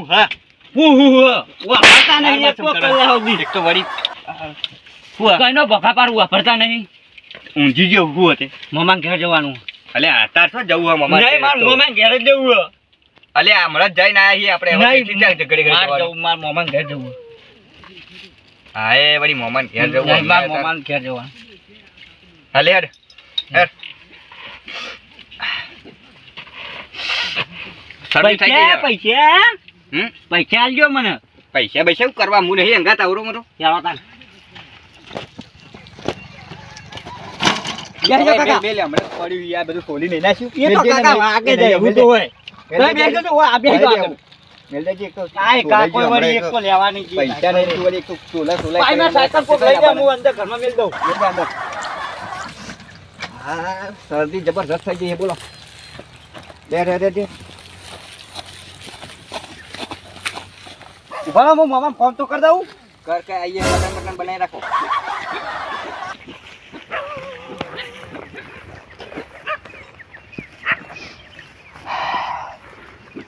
હા વાપરતા નહીં એક તો કલાક સુધી એક તો વળી કઈનો ભખા પાર વાપરતા નહીં ઊંઘી ગયો હું હતે મમ્મા ઘેર જવાનું અલે આતાર તો જવું હે મમ્મા નહીં માર મમ્મા ઘેર જ જવું અલે હમણાં જ જઈને આયા છીએ આપણે હવે કેટલી ચાલ ઘડી જવાનું માર મમ્મા ઘેર જવું હા એ વળી મમ્મા ઘેર જવું માર મમ્મા ઘેર જવાનું હાલે હેડ હેડ પૈસા પૈસા આલજો મને પૈસા શું કરવા હું નહીં અંગાત આવરો મરો ચાલો તાન શરદી જબરજસ્ત થઈ ગઈ બોલો ઉભા હું મામા ફોન તો કરી દઉં કર કે આઈએ મટન બનાવી રાખો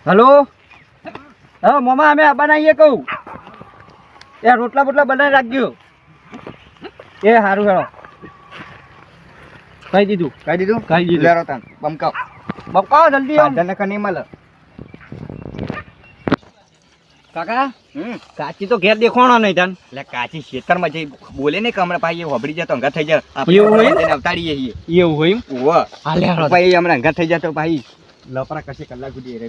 હેલો હા મામા અમે બનાવીએ કહું એ રોટલા બોટલા બનાવી રાખજો એ સારું હેલો કહી દીધું લેરો તાન બમકાવ જલ્દી આવ નહીં મળે કાકા કાચી તો ઘેર દેખવાનો નહીં તન એટલે કાચી ખેતરમાં જઈ બોલે ને કે હમણાં ભાઈ હોબડી જાય તો અંગા થઈ જાય આપણે અવતાડીએ છીએ એવું હોય ઓહ હાલે હાલો ભાઈ હમણાં અંગા થઈ જાય તો ભાઈ લપરા કશે કલાક સુધી રહે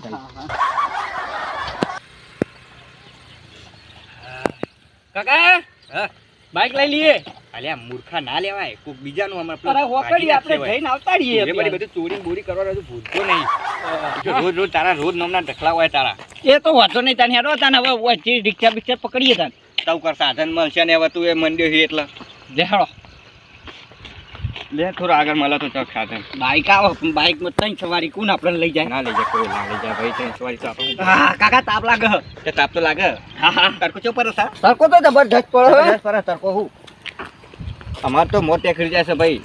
કાકા હા બાઈક લઈ લઈએ અલ્યા મૂર્ખા ના લેવાય કોક બીજાનું હમણાં અરે હોકડી આપણે જઈને અવતાડીએ બધું ચોરી બોરી કરવાનું ભૂલતો નહીં રોજ તારા રોજ નામના ઢકલા હોય તારા એ તો વાંધો નહીં તાને હેડો તાને હવે રિક્ષા બિક્ષા પકડીએ તાને તાવ કર સાધન મળશે ને હવે તું એ મંડ્યો છે એટલે લે હેડો લે થોડું આગળ મળે તો ચક સાધન બાઈક આવો બાઈક માં ત્રણ સવારી કોણ આપણે લઈ જાય ના લઈ જાય કોઈ ના લઈ જાય ભાઈ ત્રણ સવારી તો આપણે હા કાકા તાપ લાગે તે તાપ તો લાગે હા હા તડકો ચો પર સા તડકો તો જબરજસ્ત પડે પર તડકો હું અમાર તો મોટે ખરી જાય છે ભાઈ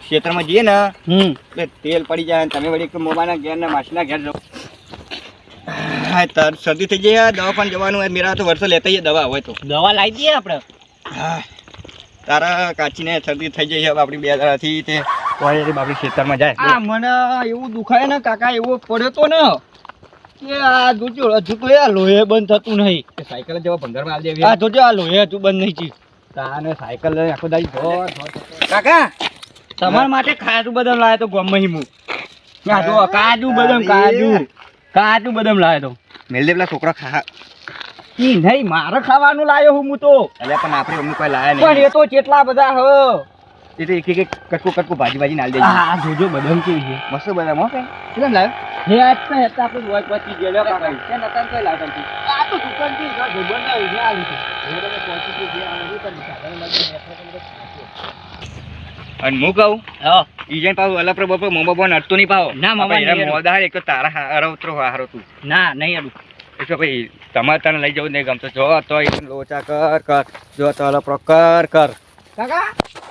ખેતરમાં જઈએ ને એટલે તેલ પડી જાય તમે વળી મોબાના ઘેર ને માછીના ઘેર જાઓ હા તાર શરદી થઈ જાય દવા પણ જવાનું હોય મેરા તો વર્ષો લેતા જઈએ દવા હોય તો દવા લાવી દઈએ આપણે હા તારા કાચીને શરદી થઈ જાય હવે આપણી બે દાડાથી તે આપણી ખેતરમાં જાય હા મને એવું દુખાય ને કાકા એવો પડ્યો તો ને કે આ જોજો હજુ તો આ લોહે બંધ થતું નહીં સાયકલ જેવા ભંગારમાં આવી દેવી આ જોજો આ લોહે હજુ બંધ નહીં થયું તાને સાયકલ લઈને આખો દાડી ધોર કાકા તમારા માટે કાજુ બદામ લાવ્યો તો ગમે હું જો કાજુ બદામ કાજુ બદામ લાવ્યો તો મેલ દે પેલા છોકરા ખા ઈ નહીં મારે ખાવાનું લાવ્યો હું તો એટલે પણ આપણે અમુક કોઈ લાયા નહીં પણ એ તો કેટલા બધા હ એ તો એક એક કટકું ભાજી નાલ દેજો હા જોજો બદામ કેવી છે મસ્ત બદામ હો કે કેમ લાવ્યો હે આજ તો હતા આપણે જોઈ પતી ગયો કાકા કે નતા કોઈ લાવતા આ તો દુકાન થી ગોબર ના ઉભા આવી છે એ તમે પહોંચી કે જે આવી તો સાધન લાગી અને હું કહું હા ઈ જઈને પાવ અલગ બપો મોમો નડતો નહીં પાવ ના મામા મોદા એક તો તારા હારો હારો તું ના નહીં આડું એટલે ભાઈ તમારે તને લઈ જવું નહીં ગમતો જો તો લોચા કર જો તો અલગ કર કાકા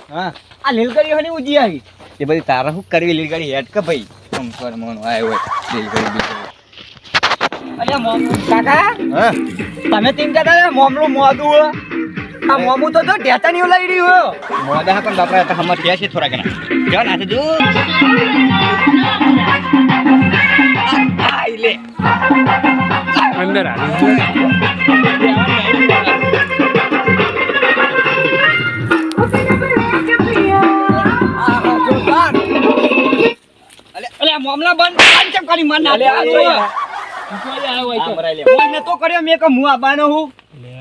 હા આ લીલગડી હની ઉજી આવી એ બધી તારા શું કરવી લીલગડી હેડ કે ભાઈ સંસ્કાર મોન આવ્યો હોય લીલગડી બીજો અલ્યા મોમ કાકા હા તમે તેમ કહેતા મોમલું મોદું આ મોમું તો ઢેચાની લઈ રહ્યું મોદા પણ બાપરા તો હમણાં થયા છે થોડા ઘણા જો ના જો આઈ લે અંદર આવી અલે મોમલા બંધ કેમ કરી મન ના લે આ તો કર્યો મે કે હું આબાનો હું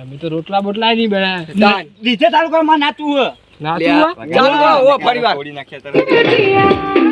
અમે તો રોટલા બોટલા નહીં બના દીધે તારું કર માં નાતું હ નાતું ચાલુ ઓ ફરીવાર છોડી નાખ્યા તરત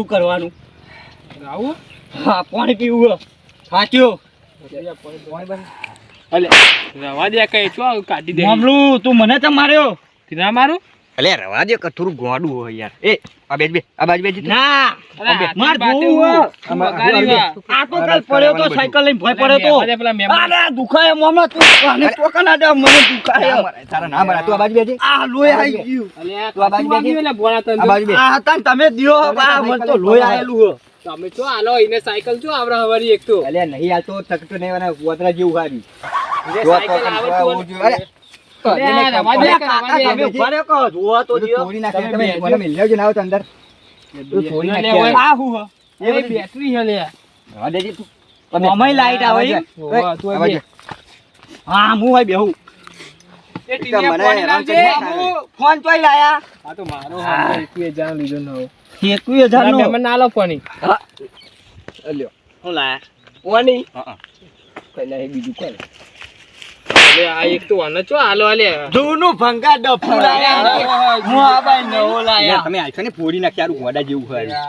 કરવાનું આવું હા પાણી પીવું સાચું અલે રવા દે કઈ છો કાઢી દે મામલું તું મને તો માર્યો ના મારું અલે રવા દે કે થોડું ગોડું હોય યાર એ આ બેજ બે આ બાજુ બેજ ના અરે માર બાતે જોવું વગાડી આ તો કાલ પડ્યો તો સાયકલ લઈને ભોય પડ્યો તો પેલા મેમ્બર અરે દુખાય મામા તું આને ટોકા ના દે મને દુખાય તારા ના મારા તું આ બાજુ બેજે આ લોહી આવી ગયું અલે તું આ બાજુ બેજે એટલે બોલા તન આ બાજુ બે આ તન તમે દિયો આ મને તો લોહી આયેલું હો તમે છો આલો એને સાયકલ છો આવરા હવારી એક તો અલે નહીં હાલતો તકતો નહીં વાના વતરા જેવું હારી સાયકલ આવે તો અરે બેટરી હે લે લાઈટ આવે હા હું હોય બેહું એ ટીનિયા પાણી લાવજે ફોન ચોઈ લાયા આ તો મારો હમણાં 21000 લીધો નવો 21000 નો મેમન ના લો પાણી લ્યો હું લાયા પાણી પહેલા એ બીજું કરે અલે આ એક તો આને ચો આલો આલે જૂનું ભંગા ડફુ લાયા હું આ ભાઈ નવો લાયા તમે આલછો ને ફોડી નાખ્યા ગોડા જેવું હોય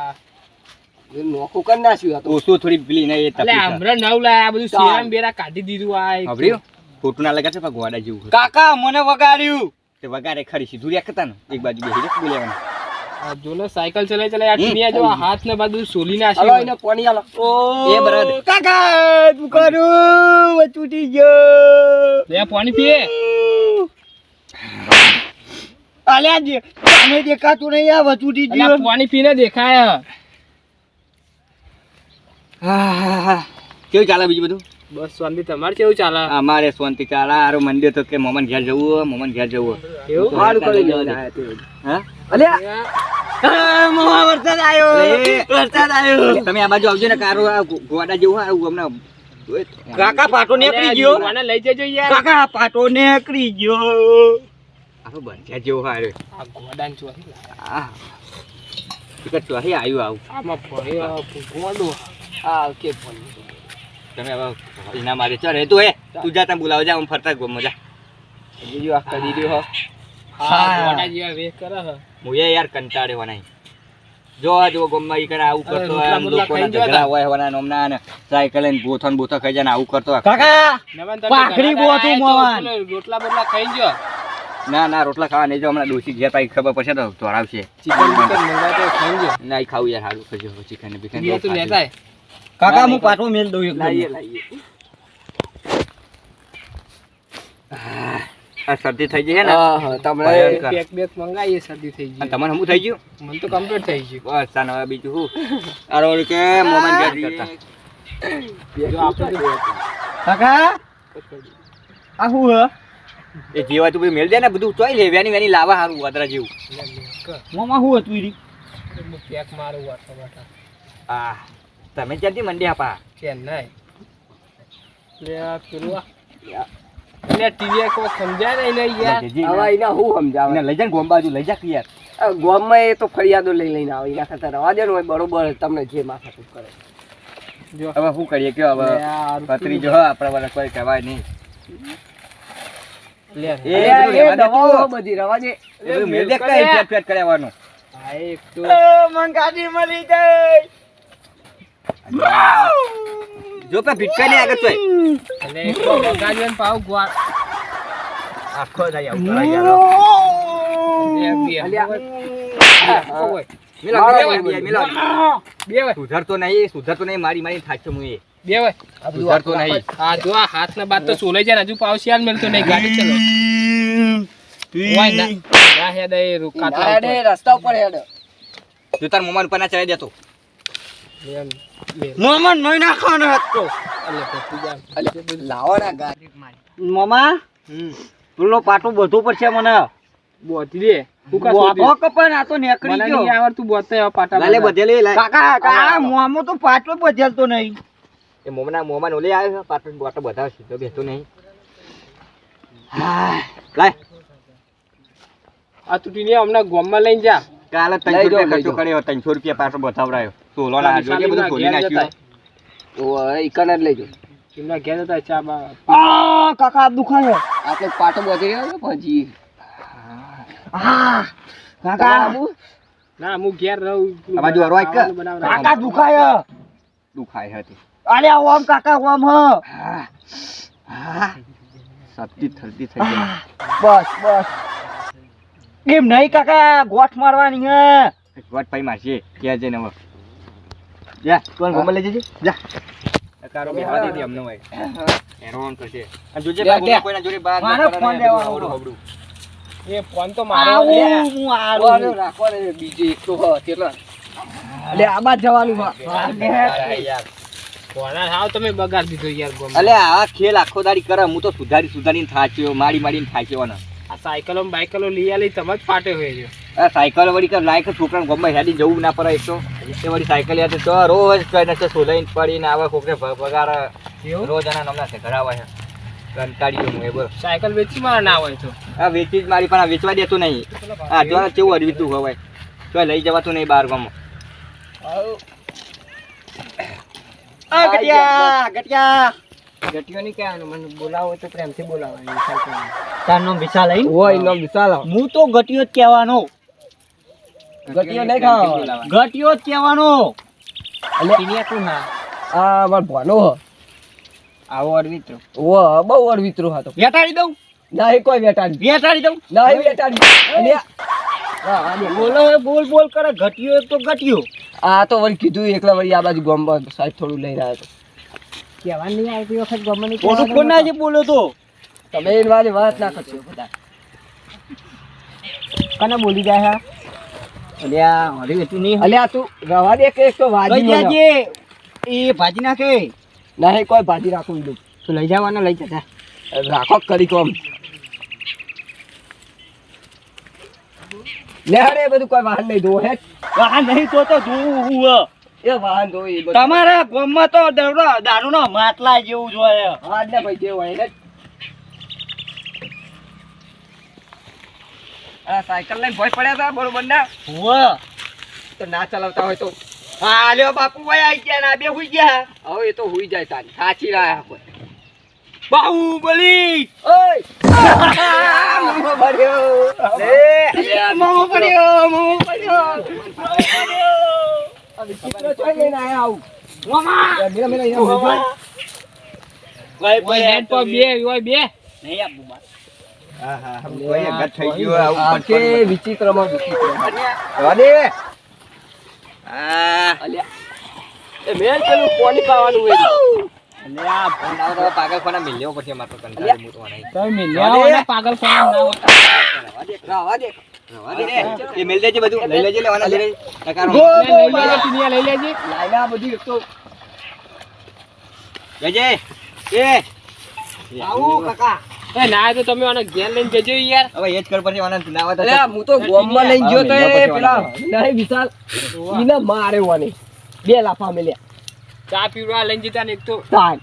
નોખું કરી નાખ્યું તો ઓછો થોડી પેલી ને એ અલે આમરા નવ લાયા બધું શેરામ બેરા કાઢી દીધું આ હબર્યો ફોટો ના લગાડે પણ ગોડા જેવું કાકા મને વગાડ્યું તે વગાડે ખરી સીધું રેખતા ને એક બાજુ બેહી રે બોલેવાનું આ જોને સાયકલ ચલાય ચલાય આ ટીનિયા જો આ હાથ ને બધું સોલી નાખ્યું હાલો એને પાણી આલો એ બરાબર કાકા તું કરું વચુટી ગયો લે પાણી પીએ આલ્યા દે પાણી દેખાતું નહીં આ વચુટી અલે ગયો પાણી પીને દેખાય હા કેવું ચાલે બીજું બધું બસ શાંતિ તમારે કેવું ચાલે અમારે શાંતિ ચાલે આરો મંદિર તો કે મોમન ઘેર જવું મોમન ઘેર જવું એવું સારું કરી જવાનું હા અલ્યા મોમા વરસાદ આવ્યો તમે આ બાજુ આવજો ને કારો આ ગોડા જેવું આવું હમણાં કાકા પાટો નીકળી ગયો આને લઈ જજો યાર કાકા પાટો નીકળી ગયો આવો બંધ્યા જેવો હારે આ ગોડાન ચોરી આ ટિકટ ચોરી આવ્યું આવું આમાં ભર્યો ગોડો આ કે ફોન તમે હવે એના મારે ચડે તું હે તું જા તને બોલાવ જા હું ફરતા ગો મજા બીજું આ કરી દયો હો હા ગોડા જેવા વેક કરે હ હું યાર કંટાળ્યો નહીં જો આ જો ગોમમાં ઈ કરે આવું કરતો રોટલા બોટલા ખાઈ ગયો ઝઘડા હોય હોના નોમના ને સાયકલ લઈને બોથન બોથા ખાઈ જાય ને આવું કરતો કાકા પાખડી બોતું મોવાન રોટલા બોટલા ખાઈ ગયો ના ના રોટલા ખાવા નહીં જો હમણાં ડોસી ઘેર પાઈ ખબર પડશે તો તોડાવશે ચિકન મંગા તો ખાઈ ગયો ના ઈ ખાવું યાર હારું ખજો ચિકન ને બિકન એ તો લેતા કાકા હું પાછો મેલ દઉં એક લાઈએ આ શરદી થઈ ગઈ હે ને હા તમને પેક બેક મંગાઈએ શરદી થઈ ગઈ તમને હમું થઈ ગયું મને તો કમ્પ્લીટ થઈ ગયું બસ તાન હવે બીજું હું આરો કે મોમન ઘેર કરતા જો આપણે કાકા આ હું હ એ જેવા તું મેલ દે ને બધું ચોઈ લે વેની વેની લાવા હારું વાદરા જેવું મોમાં હું હતું ઈ પેક મારું વાટો વાટા આ તમે ક્યાંથી મંડી આપા ચેન્નાઈ લે આ પેલું એટલે ટીવી કો સમજાય નહીં યાર હવે એના હું સમજાવે ને લઈ જા ગોમ બાજુ લઈ જા યાર ગોમમાં એ તો ફરિયાદો લઈને આવે એના ખાતર રવા દે ને બરોબર તમને જે માથાકૂટ કરે જો હવે શું કરીએ કયો હવે પતરી જો આપણા વાળા કોઈ કહેવાય નહીં લે એ દવાઓ બધી રવા દે એ મેલ દે કઈ ફેટ ફેટ કરાવવાનો આ એક તો મન ગાડી મળી જાય જો પે ભીટકા ને આગળ તોય એટલે એક તો ગાડીન પાવ ગોળ આખો જાય આવ કરા યાર સુધરતો નહીં મારી મારી થાચો હું એ બે હોય સુધરતો નહીં આ જો આ હાથ ના બાદ તો સોલે જાય હજુ પાવ શિયાલ મળતો નહીં ગાડી ચલો ઓય ના હેડ એ રૂકાતા હેડ રસ્તા ઉપર હેડ તું તાર મોમાન ઉપર ના ચડાઈ દેતો એમ મોમાન નઈ નાખવાનો હતો અલે પતી જા લાવોના ગાડી મારી મોમા પેલો પાટો બધું પડશે મને બોતી દે બોતો કપન આ તો નેકડી ગયો મને આવડતું બોતે પાટા લે બધેલે કાકા કાકા મોમો તો પાટો બદલતો નહીં એ મોમન ઓલે આવ્યો પાટો બોટો બધા સીધો બેઠો નહીં હા લાય આ તૂટીને હમણાં ગોમમાં લઈને જા કાલે 300 રૂપિયા ખર્ચો કર્યો 300 રૂપિયા પાટો બતાવરાયો સોલો ના જોજે બધું ખોલી નાખ્યું ઓય ઈકન જ લેજો એમના ઘેર હતા ચા બા આ કાકા દુખાય આપણે પાટો બોધી રહ્યો છે પછી કાકા ના હું ઘેર રહું આ બાજુ અરવાય કાકા દુખાય દુખાય હતી. અરે ઓમ કાકા ઓમ હ સતી થતી થઈ ગઈ. બસ બસ એમ નહીં કાકા ગોઠ મારવાની હે વટ પાઈ મારશે કે છે ને હવે જા તું ગોમમાં લઈ જજે જા કારો બે હાથી દે અમને હોય હેરોન કરશે અને જોજે બા ગોમમાં કોઈના જોડે બાર મારે ફોન લેવાનો હબડું એ ફોન તો મારો આવું હું આરું રાખો ને બીજી એક તો હ કેટલા એટલે આબાદ જવાનું યાર કોના હાવ તમે બગાડ દીધો યાર ગોમ અલે આ ખેલ આખો દાડી કરે હું તો સુધારીને થાચ્યો માડીને થાચ્યો ને આ સાયકલો બાઈકલો લઈ આલી તમે જ ફાટે હોય છે આ સાયકલ વળી કર લાયક છોકરાને ગોમમાં હેડી જવું ના પડે એક તો એ વળી સાયકલ યાદ તો રોજ કઈ નથી સોલાઈને પડીને આવે કોકને પગાર રોજ આના નમના છે ઘરાવા છે કંટાળી હું એ બોલ સાયકલ વેચી મારા ના હોય તો આ વેચી જ મારી પણ આ વેચવા દેતું નહીં આ જો કેવું અરવીતું હોય તો લઈ જવાતું નહીં બહાર ગામમાં ગટિયા ગટિયા ગટીઓ ની કહેવાનું મને બોલાવો તો પ્રેમથી બોલાવવાનું સાયકલ તાર નામ વિશાલ આઈ હોય નો વિશાલ હું તો ગટિયો જ કહેવાનો ગટીઓ નહીં ખાવા ગટિયો જ કહેવાનો એટલે ટીનિયા તું ના આ માર ભણો હ આવો અરવિત્રો ઓ બહુ અરવિત્રો હતો વેટાડી દઉં નહીં કોઈ વેટાડી વેટાડી દઉં નહીં વેટાડી અલ્યા બોલો બોલ બોલ કરે ગટિયો તો ગટિયો આ તો વળી કીધું એકલા વળી આ બાજુ ગામમાં સાહેબ થોડું લઈને આવ્યો તો કહેવાની નહીં આવતી વખત ગમવાની ખોટું કોણ ના જે બોલો તો તમે એની વાળી વાત ના કરશો બધા કને બોલી જાય હા અલ્યા હરી વેતું નહીં અલ્યા તું રવા દે કે એક તો વાજી કઈ જાજે એ ભાજી નાખે નહીં કોઈ ભાજી રાખું દઉં તો લઈ જવાનો લઈ જતા રાખો કરી કોમ લે હરે બધું કોઈ વાહન નહીં દો હે વાહ નહીં તો ધૂ એ વાહન દો એ બધું તમારા ગામમાં તો દારૂનો માટલા જેવું જોઈએ હાથ ને ભાઈ જે હોય ને આ સાયકલ લઈને ભોય પડ્યા હતા બરોબર ના હુવા તો ના ચલાવતા હોય તો હા લ્યો બાપુ ભાઈ આવી ગયા ને આ બે હુઈ ગયા હવે એ તો હુઈ જાય તારી સાચી રહ્યા કોઈ બાહુબલી ઓય મોમો પડ્યો મોમો પડ્યો મોમો પડ્યો આ વિચિત્ર ચોઈ લઈને આયા આવું મામા મેરા મેરા અહીંયા ભાઈ હોય હેડ પર બે હોય બે નહીં આપું બા હા હા કોઈ ગત થઈ ગયો આવું આખે વિચિત્રમાં વિચિત્ર અરે આ અલ્યા એ મેલ પેલું કોની પાવાનું હોય એટલે આ ફોન આવો તો પાગલ ફોન મિલ્યો પછી અમાર તો કંટાળી મોટો નહીં તમે મિલ્યા હોય પાગલ ફોન ના હોય રવા દે એ મિલ દેજે બધું લઈ લેજે લેવાના લઈ લેજે નકારો લઈ લેજે ટીનિયા લઈ લેજે લાઈના બધું એક તો લેજે એ આવું કાકા એ ના તો તમે આને ઘેર લઈને જજો યાર હવે એ જ કર પછી આનંદ ના આવે અલ્યા હું તો ગોમમાં લઈને ગયો તો એ પેલા નહીં વિશાલ ઈને મારે વાની બે લાફા મેલ્યા ચા પીવા લઈને જતા ને એક તો તાન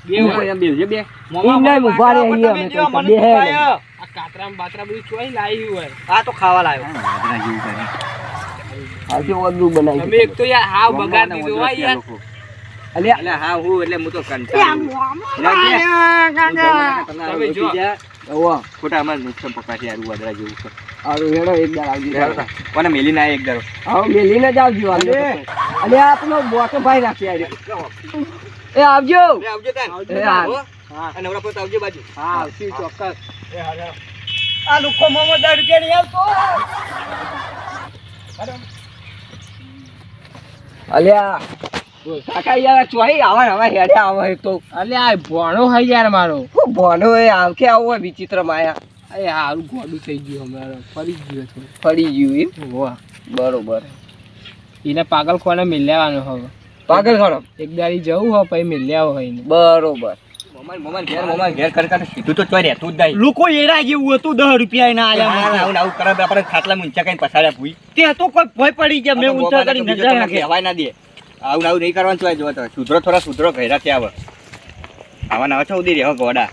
બે હોય બે બે ઈને ઉભા રે અહીં અમે તો બે હે આ કાતરામ બાતરા બધું ચોઈ લાવી હોય આ તો ખાવા લાવ્યો આજે ઓદલું બનાવી તમે એક તો યાર હાવ બગાડ દીધો હોય યાર અલ્યા એટલે હા હું એટલે હું તો કંટાળી તમે જો ઓવા ખોટા અમાર નુકસાન પકડાશે યાર વાદળા જેવું છે આરો હેડો એક દાર આવજી કોને મેલી ના એક દારો આવો મેલીને જ આવજો અલ્યા આપણો બોટો ભાઈ રાખી આવ્યો એ આવજો આવજો તાન એ હા. અને નવરા પોત આવજો બાજુ હા આવશું ચોક્કસ આ લુખો મોમો 10 રૂપિયા ની આવતો અલ્યા કાકા યાર ચોઈ આવા હવે હેડે આવે તો અલ્યા આ ભણો હોય યાર મારો હું ભણો એ આવકે આવો વિચિત્ર માયા એ હારું ગોડું થઈ ગયું અમારે ફરી ગયો છે પડી ગયું એમ વાહ બરોબર એને પાગલ ખોને મિલ્યાવાનો હવે પાગલ ખરો એક દાડી જવું હોય પછી મિલ્યા હોય ને બરોબર મોમાન ઘેર કરતા સીધું તો ચોઈ રહેતું જ નહીં લોકો એરા જેવું હતું 10 રૂપિયા ના આયા આવું આવું કરે આપણે ખાટલા ઊંચા કઈ પછાડ્યા ભૂઈ તે તો કોઈ ભય પડી ગયા મેં ઊંચા કરી નજર નાખે કહેવાય ના દે આવું આવું નહીં કરવાનું ચોઈ જો તો સુધરો થોડા સુધરો ઘેરા થયા હવે આવા ના છો ઉડી રહ્યો ગોડા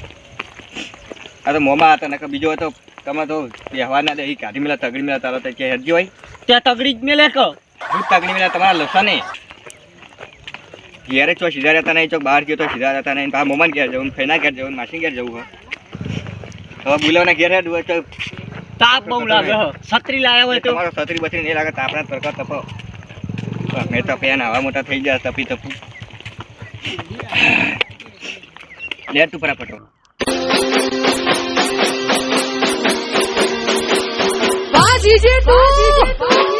આ તો મોમાં હતા નકર બીજો હતો તમે તો વ્યવહાર ના દે એ કાઢી મેલા તગડી મેલા તારો તો કે હેરજી હોય ત્યાં તગડી જ મેલે કે હું તગડી મેલા તમારા લસા ઘેરે ચો સીધા રહેતા નહીં ચોક બહાર ગયો તો સીધા રહેતા નહીં પા મોમાન ઘેર જવું ફેના ઘેર જવું માસી ઘેર જવું હવે બોલાવના ઘેર હેડ હોય તો તાપ બહુ લાગે હ. છત્રી લાયા હોય તો તમારો છત્રી બત્રી નહીં લાગે તાપના તડકા તપો મેં તો પેન આવા મોટા થઈ ગયા તપી તપું લે તું ફટાફટ Baji je tu